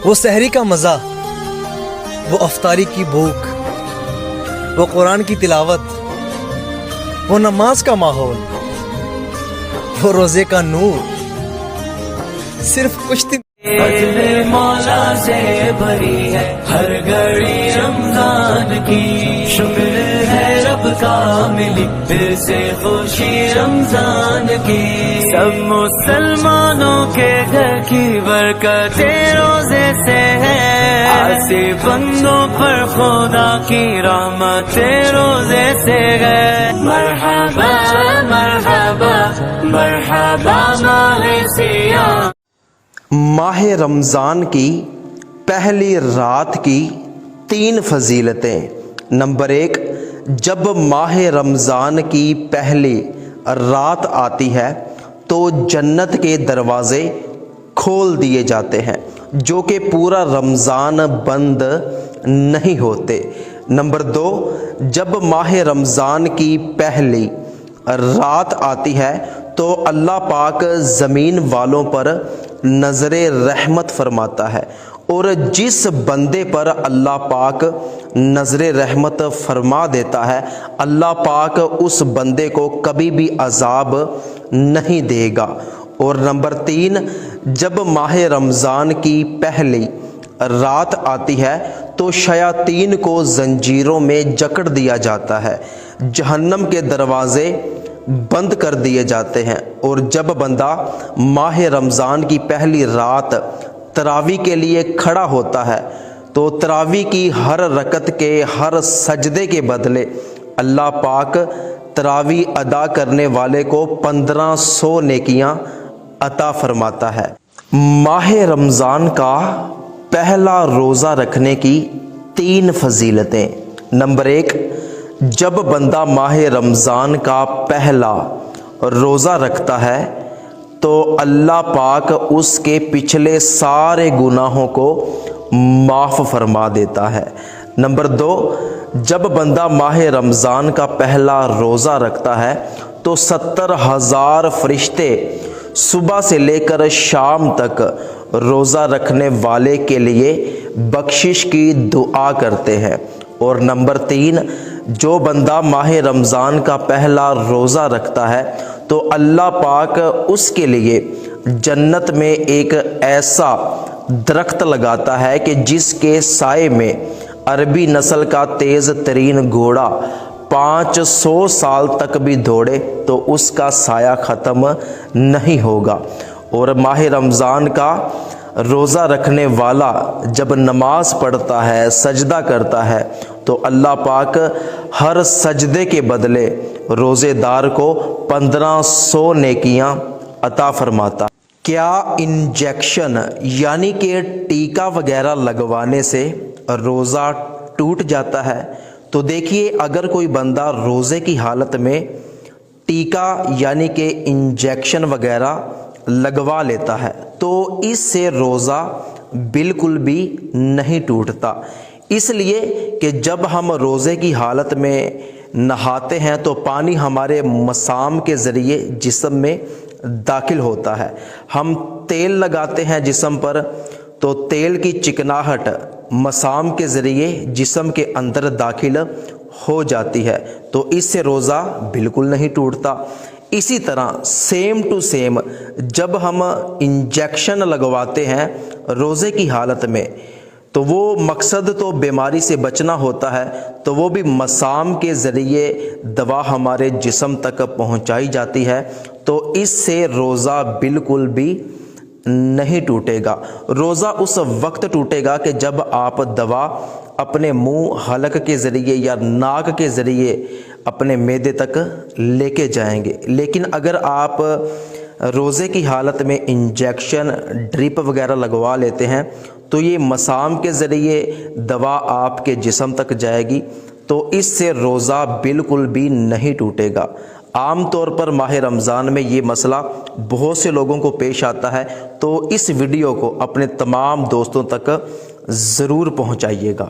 وہ سحری کا مزہ، وہ افطاری کی بھوک، وہ قرآن کی تلاوت، وہ نماز کا ماحول، وہ روزے کا نور، صرف کچھ دن فضل مولا سے بھری ہے ہر گھڑی رمضان کی، شکر ہے رب کا ملی دل سے خوشی رمضان کی، سب مسلمانوں کے گھر کی برکت روزے سے ہے، ایسے بندوں پر خدا کی رحمت روزے سے ہے، مرحبا مرحبا مرحبا ماہ سیام۔ ماہ رمضان کی پہلی رات کی 3 فضیلتیں۔ نمبر 1، جب ماہ رمضان کی پہلی رات آتی ہے تو جنت کے دروازے کھول دیے جاتے ہیں جو کہ پورا رمضان بند نہیں ہوتے۔ نمبر 2، جب ماہ رمضان کی پہلی رات آتی ہے تو اللہ پاک زمین والوں پر نظر رحمت فرماتا ہے، اور جس بندے پر اللہ پاک نظر رحمت فرما دیتا ہے اللہ پاک اس بندے کو کبھی بھی عذاب نہیں دے گا۔ اور نمبر 3، جب ماہ رمضان کی پہلی رات آتی ہے تو شیاطین کو زنجیروں میں جکڑ دیا جاتا ہے، جہنم کے دروازے بند کر دیے جاتے ہیں، اور جب بندہ ماہ رمضان کی پہلی رات تراویح کے لیے کھڑا ہوتا ہے تو تراویح کی ہر رکعت کے ہر سجدے کے بدلے اللہ پاک تراویح ادا کرنے والے کو 1500 نیکیاں عطا فرماتا ہے۔ ماہ رمضان کا پہلا روزہ رکھنے کی 3 فضیلتیں۔ نمبر 1، جب بندہ ماہ رمضان کا پہلا روزہ رکھتا ہے تو اللہ پاک اس کے پچھلے سارے گناہوں کو معاف فرما دیتا ہے۔ نمبر 2، جب بندہ ماہ رمضان کا پہلا روزہ رکھتا ہے تو 70,000 فرشتے صبح سے لے کر شام تک روزہ رکھنے والے کے لیے بخشش کی دعا کرتے ہیں۔ اور نمبر 3، جو بندہ ماہ رمضان کا پہلا روزہ رکھتا ہے تو اللہ پاک اس کے لیے جنت میں ایک ایسا درخت لگاتا ہے کہ جس کے سائے میں عربی نسل کا تیز ترین گھوڑا 500 سال تک بھی دوڑے تو اس کا سایہ ختم نہیں ہوگا۔ اور ماہ رمضان کا روزہ رکھنے والا جب نماز پڑھتا ہے، سجدہ کرتا ہے تو اللہ پاک ہر سجدے کے بدلے روزے دار کو 1500 نیکیاں عطا فرماتا۔ کیا انجیکشن یعنی کہ ٹیکا وغیرہ لگوانے سے روزہ ٹوٹ جاتا ہے؟ تو دیکھیے، اگر کوئی بندہ روزے کی حالت میں ٹیکا یعنی کہ انجیکشن وغیرہ لگوا لیتا ہے تو اس سے روزہ بالکل بھی نہیں ٹوٹتا، اس لیے کہ جب ہم روزے کی حالت میں نہاتے ہیں تو پانی ہمارے مسام کے ذریعے جسم میں داخل ہوتا ہے، ہم تیل لگاتے ہیں جسم پر تو تیل کی چکناہٹ مسام کے ذریعے جسم کے اندر داخل ہو جاتی ہے، تو اس سے روزہ بالکل نہیں ٹوٹتا۔ اسی طرح سیم ٹو سیم جب ہم انجیکشن لگواتے ہیں روزے کی حالت میں تو وہ مقصد تو بیماری سے بچنا ہوتا ہے، تو وہ بھی مسام کے ذریعے دوا ہمارے جسم تک پہنچائی جاتی ہے، تو اس سے روزہ بالکل بھی نہیں ٹوٹے گا۔ روزہ اس وقت ٹوٹے گا کہ جب آپ دوا اپنے منہ، حلق کے ذریعے یا ناک کے ذریعے اپنے معدے تک لے کے جائیں گے، لیکن اگر آپ روزے کی حالت میں انجیکشن، ڈرپ وغیرہ لگوا لیتے ہیں تو یہ مسام کے ذریعے دوا آپ کے جسم تک جائے گی، تو اس سے روزہ بالکل بھی نہیں ٹوٹے گا۔ عام طور پر ماہ رمضان میں یہ مسئلہ بہت سے لوگوں کو پیش آتا ہے، تو اس ویڈیو کو اپنے تمام دوستوں تک ضرور پہنچائیے گا۔